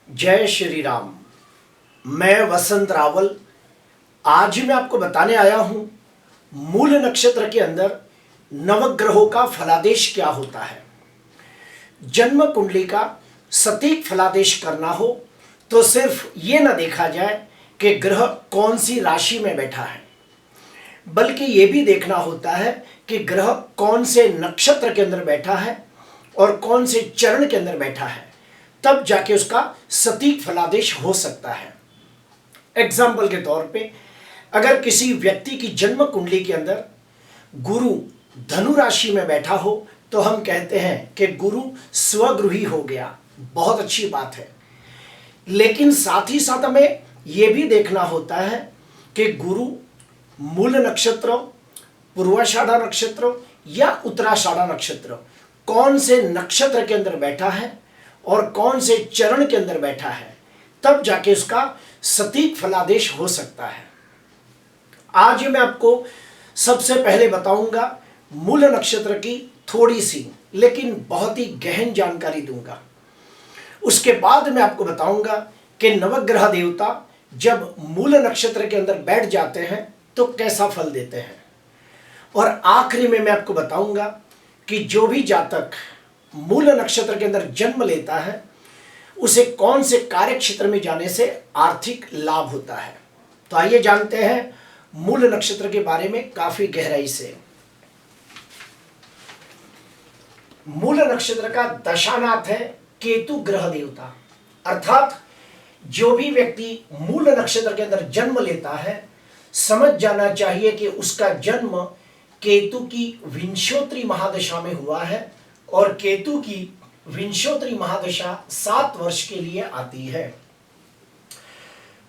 जय श्री राम। मैं वसंत रावल आज मैं आपको बताने आया हूं मूल नक्षत्र के अंदर नवग्रहों का फलादेश क्या होता है। जन्म कुंडली का सटीक फलादेश करना हो तो सिर्फ ये ना देखा जाए कि ग्रह कौन सी राशि में बैठा है, बल्कि ये भी देखना होता है कि ग्रह कौन से नक्षत्र के अंदर बैठा है और कौन से चरण के अंदर बैठा है, तब जाके उसका सटीक फलादेश हो सकता है। एग्जाम्पल के तौर पे अगर किसी व्यक्ति की जन्म कुंडली के अंदर गुरु धनु राशि में बैठा हो तो हम कहते हैं कि गुरु स्वगृही हो गया, बहुत अच्छी बात है। लेकिन साथ ही साथ हमें यह भी देखना होता है कि गुरु मूल नक्षत्र, पूर्वाषाढ़ा नक्षत्र या उत्तराषाढ़ा नक्षत्र कौन से नक्षत्र के अंदर बैठा है और कौन से चरण के अंदर बैठा है, तब जाके उसका सटीक फलादेश हो सकता है। आज मैं आपको सबसे पहले बताऊंगा मूल नक्षत्र की थोड़ी सी लेकिन बहुत ही गहन जानकारी दूंगा। उसके बाद मैं आपको बताऊंगा कि नवग्रह देवता जब मूल नक्षत्र के अंदर बैठ जाते हैं तो कैसा फल देते हैं। और आखिरी में मैं आपको बताऊंगा कि जो भी जातक मूल नक्षत्र के अंदर जन्म लेता है उसे कौन से कार्य क्षेत्र में जाने से आर्थिक लाभ होता है। तो आइए जानते हैं मूल नक्षत्र के बारे में काफी गहराई से। मूल नक्षत्र का दशानाथ है केतु ग्रह देवता, अर्थात जो भी व्यक्ति मूल नक्षत्र के अंदर जन्म लेता है समझ जाना चाहिए कि उसका जन्म केतु की विंशोत्तरी महादशा में हुआ है और केतु की विंशोत्तरी महादशा 7 वर्ष के लिए आती है।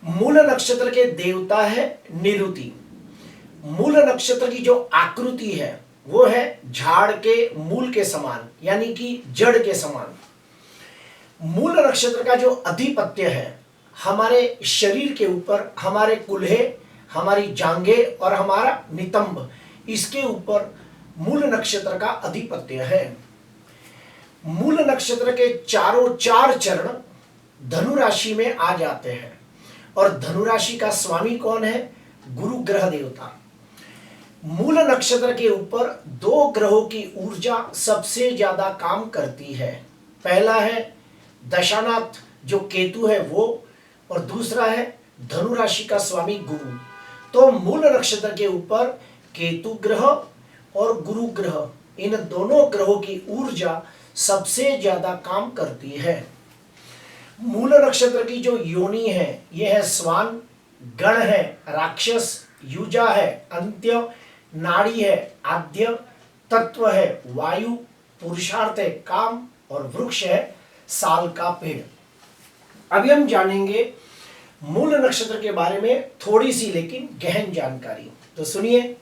मूल नक्षत्र के देवता है निरुति। मूल नक्षत्र की जो आकृति है वो है झाड़ के मूल के समान, यानी कि जड़ के समान। मूल नक्षत्र का जो अधिपत्य है हमारे शरीर के ऊपर, हमारे कुल्हे, हमारी जांघें और हमारा नितंब, इसके ऊपर मूल नक्षत्र का अधिपत्य है। मूल नक्षत्र के चारों 4 चरण धनु राशि में आ जाते हैं और धनु राशि का स्वामी कौन है? गुरु ग्रह देवता। मूल नक्षत्र के ऊपर 2 ग्रहों की ऊर्जा सबसे ज्यादा काम करती है। पहला है दशानाथ जो केतु है वो, और दूसरा है धनु राशि का स्वामी गुरु। तो मूल नक्षत्र के ऊपर केतु ग्रह और गुरु ग्रह, इन दोनों ग्रहों की ऊर्जा सबसे ज्यादा काम करती है। मूल नक्षत्र की जो योनि है यह है स्वान, गण है राक्षस, युजा है अंत्य, नाड़ी है आद्य, तत्व है वायु, पुरुषार्थ है काम और वृक्ष है साल का पेड़। अभी हम जानेंगे मूल नक्षत्र के बारे में थोड़ी सी लेकिन गहन जानकारी। तो सुनिए,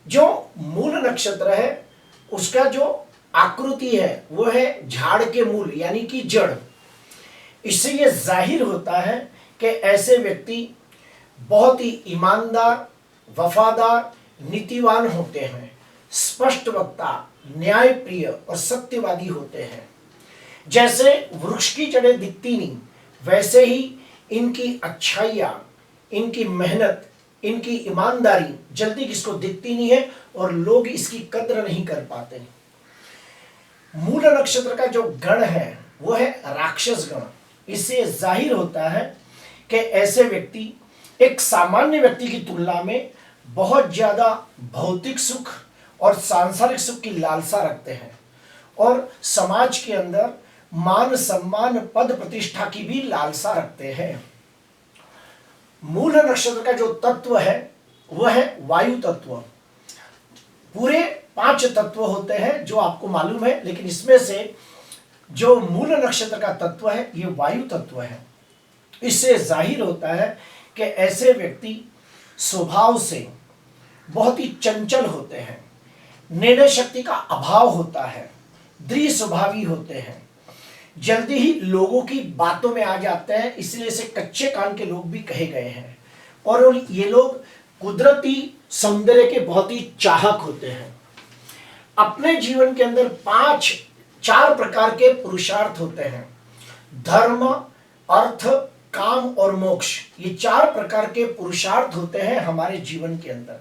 जो मूल नक्षत्र है उसका जो आकृति है वो है झाड़ के मूल यानी कि जड़। इससे यह जाहिर होता है कि ऐसे व्यक्ति बहुत ही ईमानदार, वफादार, नीतिवान होते हैं, स्पष्ट वक्ता, न्यायप्रिय और सत्यवादी होते हैं। जैसे वृक्ष की जड़ें दिखती नहीं, वैसे ही इनकी अच्छाइयाँ, इनकी मेहनत, इनकी ईमानदारी जल्दी किसको दिखती नहीं है और लोग इसकी कद्र नहीं कर पाते। मूल नक्षत्र का जो गण है वो है राक्षस गण। इससे जाहिर होता है कि ऐसे व्यक्ति एक सामान्य व्यक्ति की तुलना में बहुत ज्यादा भौतिक सुख और सांसारिक सुख की लालसा रखते हैं और समाज के अंदर मान सम्मान, पद प्रतिष्ठा की भी लालसा रखते हैं। मूल नक्षत्र का जो तत्व है वह है वायु तत्व। पूरे 5 तत्व होते हैं जो आपको मालूम है, लेकिन इसमें से जो मूल नक्षत्र का तत्व है ये वायु तत्व है। इससे जाहिर होता है कि ऐसे व्यक्ति स्वभाव से बहुत ही चंचल होते हैं, निर्णय शक्ति का अभाव होता है, दृढ़ स्वभावी होते हैं, जल्दी ही लोगों की बातों में आ जाते हैं, इसलिए इसे कच्चे कान के लोग भी कहे गए हैं। और ये लोग कुदरती सौंदर्य के बहुत ही चाहक होते हैं। अपने जीवन के अंदर 4 प्रकार के पुरुषार्थ होते हैं: धर्म, अर्थ, काम और मोक्ष, ये 4 प्रकार के पुरुषार्थ होते हैं हमारे जीवन के अंदर।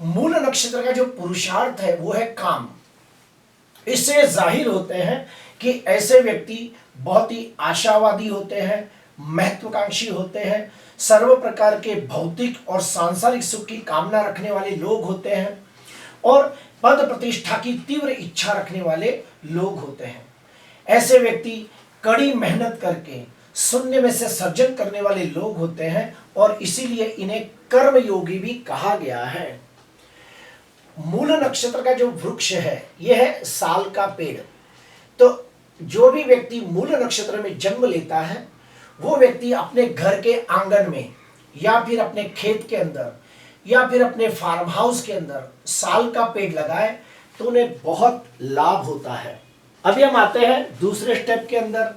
मूल नक्षत्र का जो पुरुषार्थ है वो है काम। इससे जाहिर होते हैं कि ऐसे व्यक्ति बहुत ही आशावादी होते हैं, महत्वाकांक्षी होते हैं, सर्व प्रकार के भौतिक और सांसारिक सुख की कामना रखने वाले लोग होते हैं और पद प्रतिष्ठा की तीव्र इच्छा रखने वाले लोग होते हैं। ऐसे व्यक्ति कड़ी मेहनत करके शून्य में से सर्जन करने वाले लोग होते हैं और इसीलिए इन्हें कर्म योगी भी कहा गया है। मूल नक्षत्र का जो वृक्ष है यह है साल का पेड़। तो जो भी व्यक्ति मूल नक्षत्र में जन्म लेता है वो व्यक्ति अपने घर के आंगन में या फिर अपने खेत के अंदर या फिर अपने फार्म हाउस के अंदर साल का पेड़ लगाए तो उन्हें बहुत लाभ होता है। अभी हम आते हैं दूसरे स्टेप के अंदर।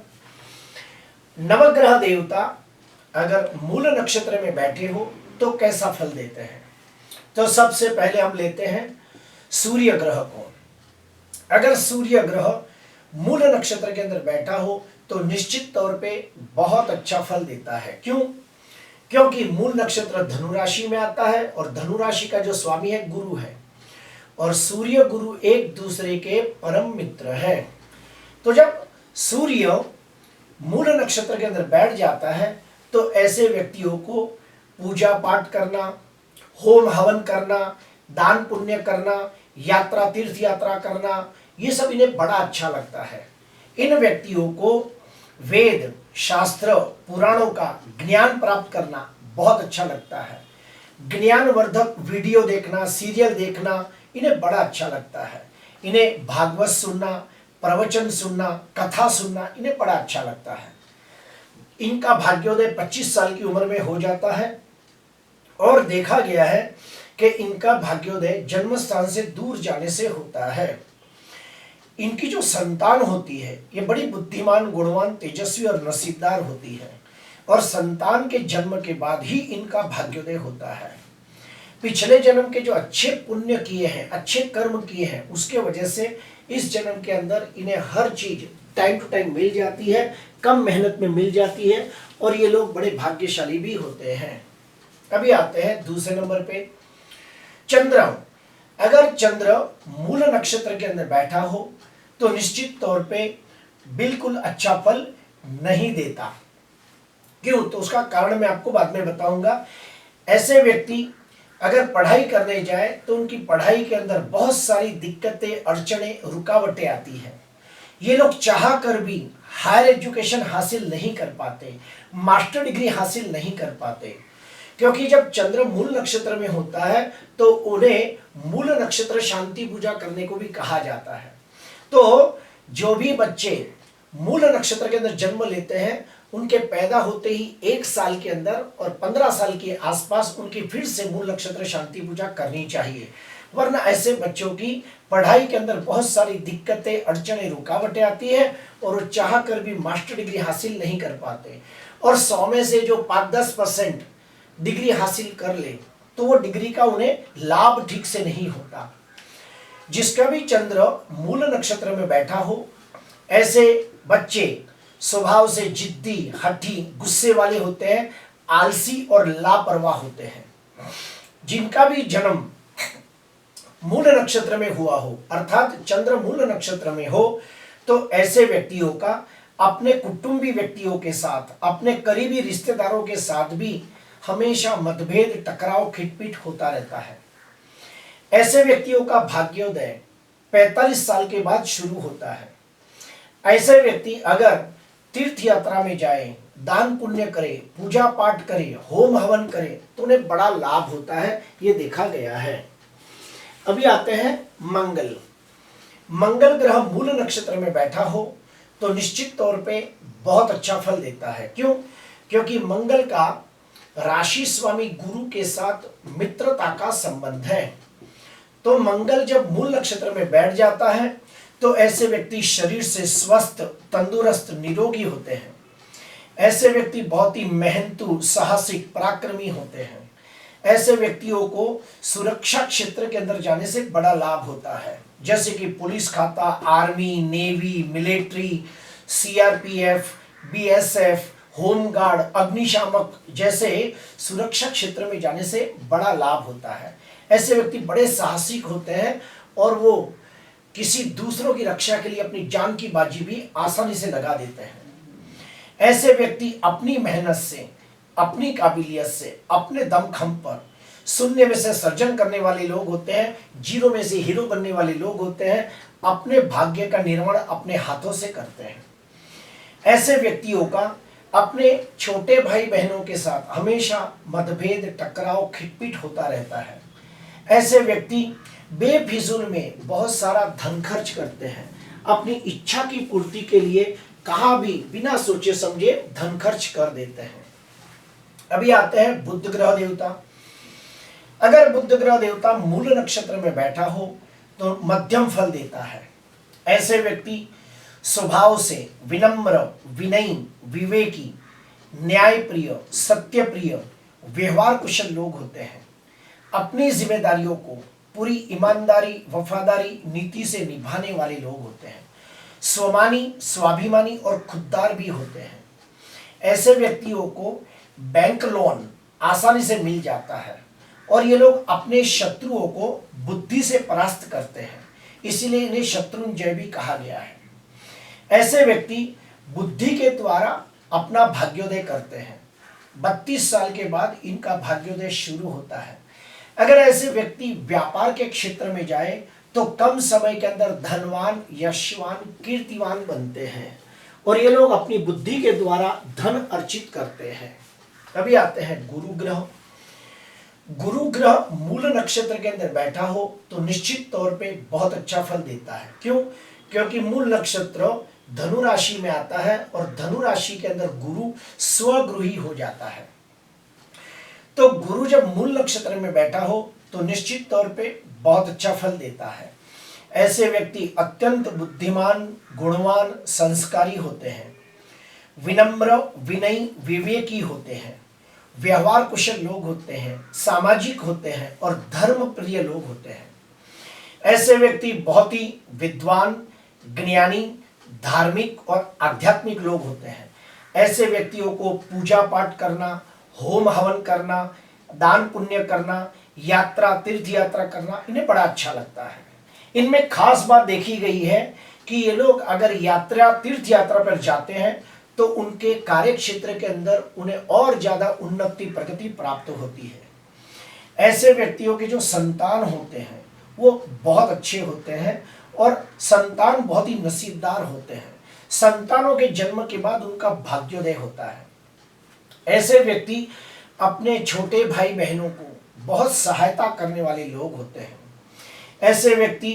नवग्रह देवता अगर मूल नक्षत्र में बैठे हो तो कैसा फल देते हैं। तो सबसे पहले हम लेते हैं सूर्य ग्रह को। अगर सूर्य ग्रह मूल नक्षत्र के अंदर बैठा हो तो निश्चित तौर पे बहुत अच्छा फल देता है। क्यों? क्योंकि मूल नक्षत्र धनु राशि में आता है और धनु राशि का जो स्वामी है गुरु है और सूर्य गुरु एक दूसरे के परम मित्र है। तो जब सूर्य मूल नक्षत्र के अंदर बैठ जाता है तो ऐसे व्यक्तियों को पूजा पाठ करना, होम हवन करना, दान पुण्य करना, यात्रा तीर्थ यात्रा करना, ये सब इन्हें बड़ा अच्छा लगता है। इन व्यक्तियों को वेद, शास्त्र, पुराणों का ज्ञान प्राप्त करना बहुत अच्छा लगता है। ज्ञानवर्धक वीडियो देखना, सीरियल देखना इन्हें बड़ा अच्छा लगता है। इन्हें भागवत सुनना, प्रवचन सुनना, कथा सुनना इन्हें बड़ा अच्छा लगता है। इनका भाग्योदय 25 साल की उम्र में हो जाता है और देखा गया है कि इनका भाग्योदय जन्म स्थान से दूर जाने से होता है। इनकी जो संतान होती है ये बड़ी बुद्धिमान, गुणवान, तेजस्वी और नसीबदार होती है और संतान के जन्म के बाद ही इनका भाग्योदय होता है। पिछले जन्म के जो अच्छे पुण्य किए हैं, अच्छे कर्म किए हैं, उसके वजह से इस जन्म के अंदर इन्हें हर चीज टाइम टू टाइम मिल जाती है, कम मेहनत में मिल जाती है और ये लोग बड़े भाग्यशाली भी होते हैं। अभी आते हैं दूसरे नंबर पे चंद्र। अगर चंद्र मूल नक्षत्र के अंदर बैठा हो तो निश्चित तौर पे बिल्कुल अच्छा फल नहीं देता। क्यों? तो उसका कारण मैं आपको बाद में बताऊंगा। ऐसे व्यक्ति अगर पढ़ाई करने जाए तो उनकी पढ़ाई के अंदर बहुत सारी दिक्कतें, अड़चने, रुकावटें आती हैं। ये लोग चाह कर भी हायर एजुकेशन हासिल नहीं कर पाते, मास्टर डिग्री हासिल नहीं कर पाते, क्योंकि जब चंद्र मूल नक्षत्र में होता है तो उन्हें मूल नक्षत्र शांति पूजा करने को भी कहा जाता है। तो जो भी बच्चे मूल नक्षत्र के अंदर जन्म लेते हैं उनके पैदा होते ही 1 साल के अंदर और 15 साल के आसपास उनकी फिर से मूल नक्षत्र शांति पूजा करनी चाहिए, वरना ऐसे बच्चों की पढ़ाई के अंदर बहुत सारी दिक्कतें, अड़चने, रुकावटें आती है और वो चाह कर भी मास्टर डिग्री हासिल नहीं कर पाते। और 100 में से जो 5-10% डिग्री हासिल कर ले तो वो डिग्री का उन्हें लाभ ठीक से नहीं होता। जिसका भी चंद्र मूल नक्षत्र में बैठा हो ऐसे बच्चे स्वभाव से जिद्दी, हठी, गुस्से वाले होते हैं, आलसी और लापरवाह होते हैं। जिनका भी जन्म मूल नक्षत्र में हुआ हो अर्थात चंद्र मूल नक्षत्र में हो तो ऐसे व्यक्तियों का अपने कुटुंबी व्यक्तियों के साथ, अपने करीबी रिश्तेदारों के साथ भी हमेशा मतभेद, टकराव, खिटपिट होता रहता है। ऐसे व्यक्तियों का भाग्योदय 45 साल के बाद शुरू होता है। ऐसे व्यक्ति अगर तीर्थ यात्रा में जाए, दान पुण्य करे, पूजा पाठ करे, होम हवन करे तो उन्हें बड़ा लाभ होता है, ये देखा गया है। अभी आते हैं मंगल। मंगल ग्रह मूल नक्षत्र में बैठा हो तो निश्चित तौर पे बहुत अच्छा फल देता है। क्यों? क्योंकि मंगल का राशि स्वामी गुरु के साथ मित्रता का संबंध है। तो मंगल जब मूल नक्षत्र में बैठ जाता है तो ऐसे व्यक्ति शरीर से स्वस्थ, तंदुरुस्त, निरोगी होते हैं। ऐसे व्यक्ति बहुत ही मेहनतू, साहसिक, पराक्रमी होते हैं। ऐसे व्यक्तियों को सुरक्षा क्षेत्र के अंदर जाने से बड़ा लाभ होता है, जैसे कि पुलिस खाता, army, navy, military, CRPF, BSF, home guard, अग्निशामक जैसे सुरक्षा क्षेत्र में जाने से बड़ा लाभ होता है। ऐसे व्यक्ति बड़े साहसिक होते हैं और वो किसी दूसरों की रक्षा के लिए अपनी जान की बाजी भी आसानी से लगा देते हैं। ऐसे व्यक्ति अपनी मेहनत से, अपनी काबिलियत से, अपने दमखम पर शून्य में से सर्जन करने वाले लोग होते हैं, जीरो में से हीरो बनने वाले लोग होते हैं, अपने भाग्य का निर्माण अपने हाथों से करते हैं। ऐसे व्यक्तियों का अपने छोटे भाई बहनों के साथ हमेशा मतभेद, टकराव, खिटपिट होता रहता है। ऐसे व्यक्ति बेफिजूल में बहुत सारा धन खर्च करते हैं, अपनी इच्छा की पूर्ति के लिए कहाँ भी बिना सोचे समझे धन खर्च कर देते हैं। अभी आते हैं बुध ग्रह देवता। अगर बुध ग्रह देवता मूल नक्षत्र में बैठा हो तो मध्यम फल देता है। ऐसे व्यक्ति स्वभाव से विनम्र, विनयी, विवेकी, न्यायप्रिय, सत्यप्रिय, व्यवहार कुशल लोग होते हैं। अपनी जिम्मेदारियों को पूरी ईमानदारी, वफादारी, नीति से निभाने वाले लोग होते हैं। स्वमानी, स्वाभिमानी और खुददार भी होते हैं। ऐसे व्यक्तियों को बैंक लोन आसानी से मिल जाता है और ये लोग अपने शत्रुओं को बुद्धि से परास्त करते हैं, इसीलिए इन्हें शत्रुंजय भी कहा गया है। ऐसे व्यक्ति बुद्धि के द्वारा अपना भाग्योदय करते हैं। 32 साल के बाद इनका भाग्योदय शुरू होता है। अगर ऐसे व्यक्ति व्यापार के क्षेत्र में जाए तो कम समय के अंदर धनवान, यशवान, कीर्तिवान बनते हैं और ये लोग अपनी बुद्धि के द्वारा धन अर्जित करते हैं। अभी आते हैं गुरु ग्रह। गुरु ग्रह मूल नक्षत्र के अंदर बैठा हो तो निश्चित तौर पे बहुत अच्छा फल देता है। क्यों? क्योंकि मूल नक्षत्र धनु राशि में आता है और धनु राशि के अंदर गुरु स्वगृही हो जाता है। तो गुरु जब मूल नक्षत्र में बैठा हो तो निश्चित तौर पे बहुत अच्छा फल देता है। ऐसे व्यक्ति अत्यंत बुद्धिमान, गुणवान, संस्कारी होते हैं, विनम्र, विनयी, विवेकी होते हैं, व्यवहार कुशल लोग होते हैं, सामाजिक होते हैं और धर्म प्रिय लोग होते हैं। ऐसे व्यक्ति बहुत ही विद्वान, ज्ञानी, धार्मिक और आध्यात्मिक लोग होते हैं। ऐसे व्यक्तियों को पूजा पाठ करना, होम हवन करना, दान पुण्य करना, यात्रा, तीर्थ यात्रा करना इन्हें बड़ा अच्छा लगता है। इनमें खास बात देखी गई है कि ये लोग अगर यात्रा, तीर्थ यात्रा पर जाते हैं तो उनके कार्य क्षेत्र के अंदर उन्हें और ज्यादा उन्नति, प्रगति प्राप्त होती है। ऐसे व्यक्तियों के जो संतान होते हैं वो बहुत अच्छे होते हैं और संतान बहुत ही नसीबदार होते हैं। संतानों के जन्म के बाद उनका भाग्योदय होता है। ऐसे व्यक्ति अपने छोटे भाई बहनों को बहुत सहायता करने वाले लोग होते हैं। ऐसे व्यक्ति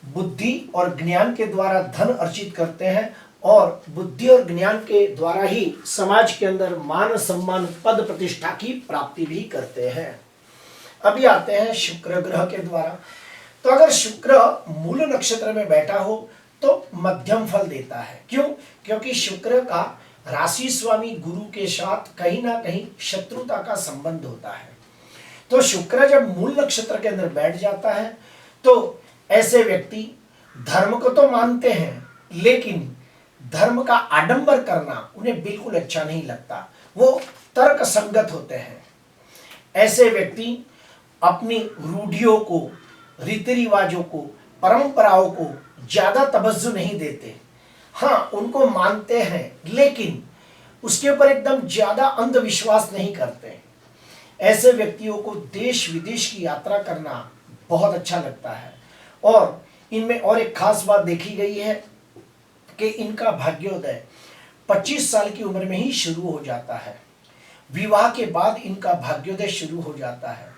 बुद्धि और ज्ञान के द्वारा धन अर्जित करते हैं और बुद्धि और ज्ञान के द्वारा ही समाज के अंदर मान, सम्मान, पद प्रतिष्ठा की प्राप्ति भी करते हैं। अभी आते हैं शुक्र ग्रह के द्वारा। तो अगर शुक्र मूल नक्षत्र में बैठा हो तो मध्यम फल देता है। क्यों? क्योंकि शुक्र का राशि स्वामी गुरु के साथ कहीं ना कहीं शत्रुता का संबंध होता है। तो शुक्र जब मूल नक्षत्र के अंदर बैठ जाता है तो ऐसे व्यक्ति धर्म को तो मानते हैं लेकिन धर्म का आडंबर करना उन्हें बिल्कुल अच्छा नहीं लगता। वो तर्क संगत होते हैं। ऐसे व्यक्ति अपनी रूढ़ियों को, रीति रिवाजों को, परंपराओं को ज्यादा तवज्जो नहीं देते। हाँ, उनको मानते हैं लेकिन उसके ऊपर एकदम ज्यादा अंधविश्वास नहीं करते। ऐसे व्यक्तियों को देश विदेश की यात्रा करना बहुत अच्छा लगता है और इनमें और एक खास बात देखी गई है कि इनका भाग्योदय 25 साल की उम्र में ही शुरू हो जाता है। विवाह के बाद इनका भाग्योदय शुरू हो जाता है।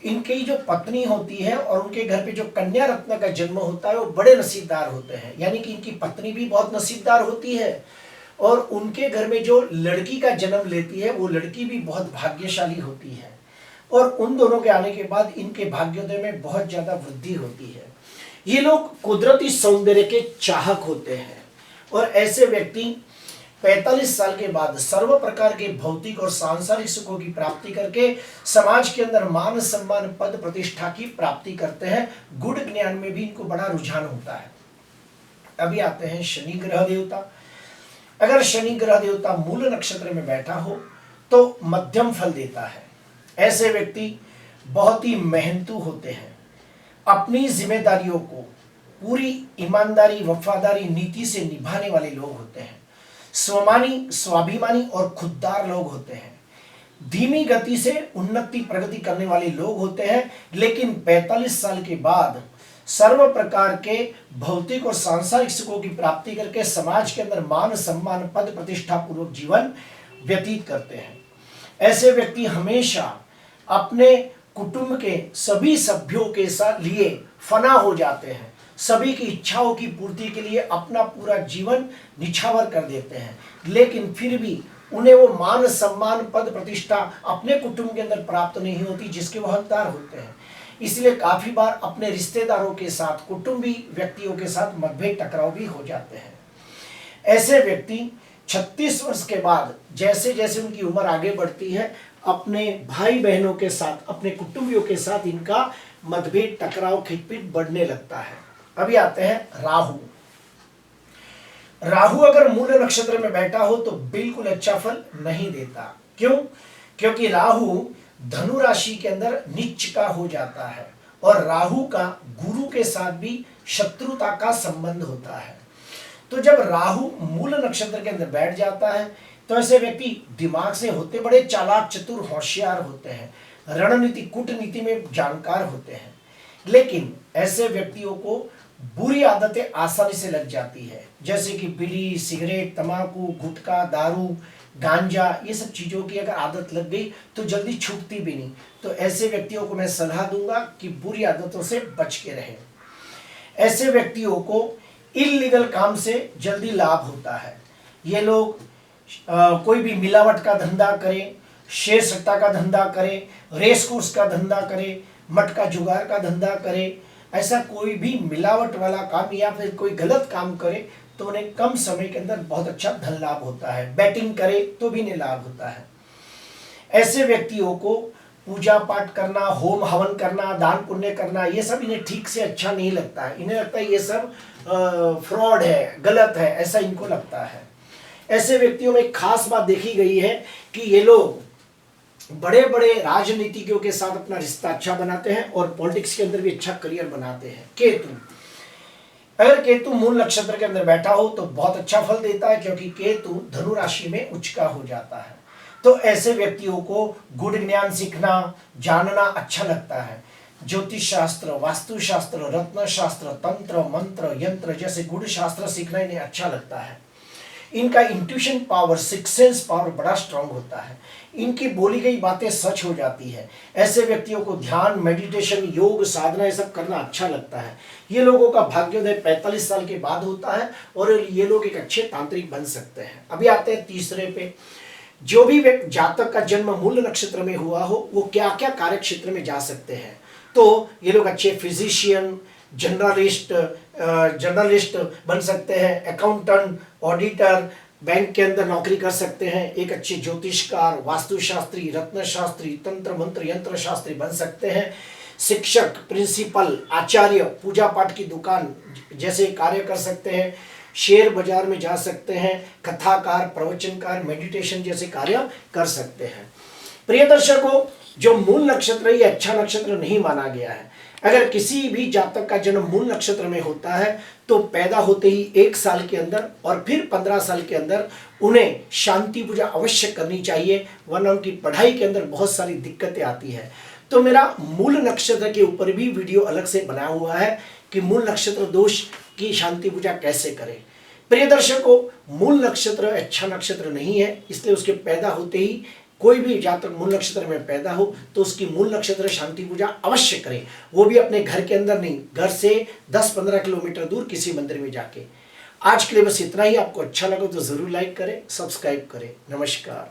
इनकी जो पत्नी होती है और उनके घर पे जो कन्या रत्न का जन्म होता है वो बड़े नसीबदार होते हैं। यानी कि इनकी पत्नी भी बहुत नसीबदार होती है और उनके घर में जो लड़की का जन्म लेती है वो लड़की भी बहुत भाग्यशाली होती है और उन दोनों के आने के बाद इनके भाग्योदय में बहुत ज्यादा वृद्धि होती है। ये लोग कुदरती सौंदर्य के चाहक होते हैं और ऐसे व्यक्ति 45 साल के बाद सर्व प्रकार के भौतिक और सांसारिक सुखों की प्राप्ति करके समाज के अंदर मान, सम्मान, पद प्रतिष्ठा की प्राप्ति करते हैं। गुण ज्ञान में भी इनको बड़ा रुझान होता है। अभी आते हैं शनि ग्रह देवता। अगर शनि ग्रह देवता मूल नक्षत्र में बैठा हो तो मध्यम फल देता है। ऐसे व्यक्ति बहुत ही मेहनतू होते हैं, अपनी जिम्मेदारियों को पूरी ईमानदारी वफादारी नीति से निभाने वाले लोग होते हैं, स्वमानी स्वाभिमानी और खुददार लोग होते हैं, धीमी गति से उन्नति प्रगति करने वाले लोग होते हैं, लेकिन 45 साल के बाद सर्व प्रकार के भौतिक और सांसारिक सुखों की प्राप्ति करके समाज के अंदर मान सम्मान पद प्रतिष्ठा पूर्वक जीवन व्यतीत करते हैं। ऐसे व्यक्ति हमेशा अपने कुटुंब के सभी सभ्यों के साथ लिए फना हो जाते हैं, सभी की इच्छाओं की पूर्ति के लिए अपना पूरा जीवन निछावर कर देते हैं, लेकिन फिर भी उन्हें वो मान सम्मान पद प्रतिष्ठा अपने कुटुंब के अंदर प्राप्त नहीं होती जिसके वो हकदार होते हैं। इसलिए काफी बार अपने रिश्तेदारों के साथ कुटुंबी व्यक्तियों के साथ मतभेद टकराव भी हो जाते हैं। ऐसे व्यक्ति 36 वर्ष के बाद जैसे जैसे उनकी उम्र आगे बढ़ती है, अपने भाई बहनों के साथ अपने कुटुंबियों के साथ इनका मतभेद टकराव खिटपिट बढ़ने लगता है। अभी आते हैं राहु। राहु अगर मूल नक्षत्र में बैठा हो तो बिल्कुल अच्छा फल नहीं देता। क्यों? क्योंकि राहु धनु राशि के अंदर नीच का हो जाता है और राहु का गुरु के साथ भी शत्रुता का संबंध होता है। तो जब राहु मूल नक्षत्र के अंदर बैठ जाता है तो ऐसे व्यक्ति दिमाग से होते बड़े चालाक चतुर होशियार होते हैं, रणनीति कूटनीति में जानकार होते हैं, लेकिन ऐसे व्यक्तियों को बुरी आदतें आसानी से लग जाती है, जैसे कि बीड़ी सिगरेट तंबाकू गुटखा दारू गांजा, ये सब चीजों की अगर आदत लग गई तो जल्दी छूटती भी नहीं। तो ऐसे व्यक्तियों को मैं सलाह दूंगा कि बुरी आदतों से बच के रहें। ऐसे व्यक्तियों को इल्लीगल काम से जल्दी लाभ होता है। ये लोग कोई भी मिलावट का धंधा करें, शेयर सट्टा का धंधा करें, रेस कोर्स का धंधा करें, मटका जुगार का धंधा करें, ऐसा कोई भी मिलावट वाला काम या फिर कोई गलत काम करे तो उन्हें कम समय के अंदर बहुत अच्छा धन लाभ होता है। बैटिंग करे तो भी इन्हें लाभ होता है। ऐसे व्यक्तियों को पूजा पाठ करना, होम हवन करना, दान पुण्य करना, ये सब इन्हें ठीक से अच्छा नहीं लगता है। इन्हें लगता है ये सब फ्रॉड है, गलत है, ऐसा इनको लगता है। ऐसे व्यक्तियों में एक खास बात देखी गई है कि ये लोग बड़े बड़े राजनीतिज्ञों के साथ अपना रिश्ता अच्छा बनाते हैं और पॉलिटिक्स के अंदर भी अच्छा करियर बनाते हैं। केतु, अगर केतु मूल नक्षत्र के अंदर बैठा हो तो बहुत अच्छा फल देता है, क्योंकि केतु धनु राशि में उच्च का हो जाता है। तो ऐसे व्यक्तियों को गुड़ ज्ञान सीखना जानना अच्छा लगता है। ज्योतिष शास्त्र, वास्तु शास्त्र, रत्न शास्त्र, तंत्र मंत्र यंत्र जैसे गुड़ शास्त्र सीखना इन्हें अच्छा लगता है। इनका intuition power, six sense power बड़ा स्ट्रांग होता है। इनकी बोली गई बातें सच हो जाती है। ऐसे व्यक्तियों को ध्यान, मेडिटेशन, योग, साधना ये सब करना अच्छा लगता है। ये लोगों का भाग्योदय 45 साल के बाद होता है और ये लोग एक अच्छे तांत्रिक बन सकते हैं। अभी आते हैं तीसरे पे। जो भी व्यक्ति जातक का जन्म मूल नक्षत्र में हुआ हो वो क्या क्या कार्य क्षेत्र में जा सकते हैं। तो ये लोग अच्छे फिजिशियन, जर्नलिस्ट बन सकते हैं, अकाउंटेंट, ऑडिटर, बैंक के अंदर नौकरी कर सकते हैं, एक अच्छे ज्योतिषकार, वास्तुशास्त्री, रत्नशास्त्री, तंत्र मंत्र यंत्र शास्त्री बन सकते हैं, शिक्षक, प्रिंसिपल, आचार्य, पूजा पाठ की दुकान जैसे कार्य कर सकते हैं, शेयर बाजार में जा सकते हैं, कथाकार, प्रवचनकार, मेडिटेशन जैसे कार्य कर सकते हैं। प्रिय दर्शकों, जो मूल नक्षत्र ये अच्छा नक्षत्र नहीं माना गया है। अगर किसी भी जातक का जन्म मूल नक्षत्र में होता है तो पैदा होते ही 1 साल के अंदर और फिर 15 साल के अंदर उन्हें शांति पूजा अवश्य करनी चाहिए, वरना उनकी पढ़ाई के अंदर बहुत सारी दिक्कतें आती है। तो मेरा मूल नक्षत्र के ऊपर भी वीडियो अलग से बनाया हुआ है कि मूल नक्षत्र दोष की शांति पूजा कैसे करें। प्रिय दर्शकों, मूल नक्षत्र अच्छा नक्षत्र नहीं है, इसलिए उसके पैदा होते ही कोई भी जातक मूल नक्षत्र में पैदा हो तो उसकी मूल नक्षत्र शांति पूजा अवश्य करें, वो भी अपने घर के अंदर नहीं, घर से 10-15 किलोमीटर दूर किसी मंदिर में जाके। आज के लिए बस इतना ही। आपको अच्छा लगा तो जरूर लाइक करें, सब्सक्राइब करें। नमस्कार।